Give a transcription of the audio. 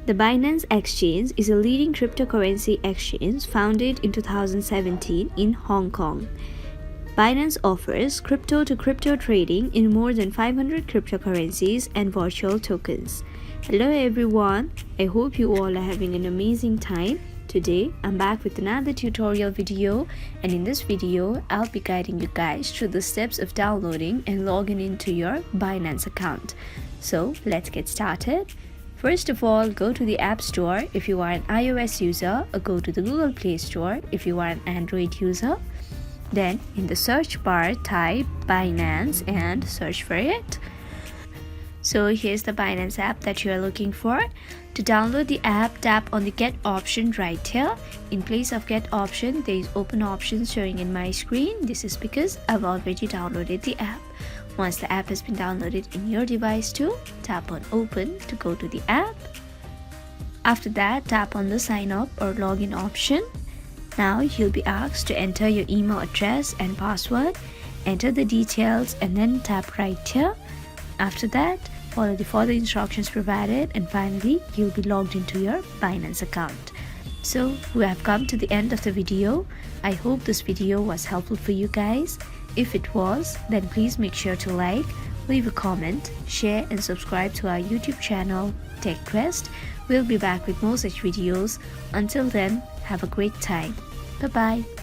The Binance Exchange is a leading cryptocurrency exchange founded in 2017 in Hong Kong. Binance offers crypto-to-crypto trading in more than 500 cryptocurrencies and virtual tokens. Hello everyone, I hope you all are having an amazing time. Today, I'm back with another tutorial video, and in this video, I'll be guiding you guys through the steps of downloading and logging into your Binance account. So, let's get started. First of all, go to the App Store if you are an iOS user, or go to the Google Play Store if you are an Android user. Then, in the search bar, type Binance and search for it. So here's the Binance app that you are looking for. To download the app, tap on the Get option right here. In place of Get option, there is Open option showing in my screen. This is because I've already downloaded the app. Once the app has been downloaded in your device too, tap on Open to go to the app. After that, tap on the Sign Up or Login option. Now you'll be asked to enter your email address and password. Enter the details and then tap right here. After that, follow the further instructions provided, and finally, you'll be logged into your Binance account. So, we have come to the end of the video. I hope this video was helpful for you guys. If it was, then please make sure to like, leave a comment, share and subscribe to our YouTube channel, Tech Quest. We'll be back with more such videos. Until then, have a great time. Bye-bye.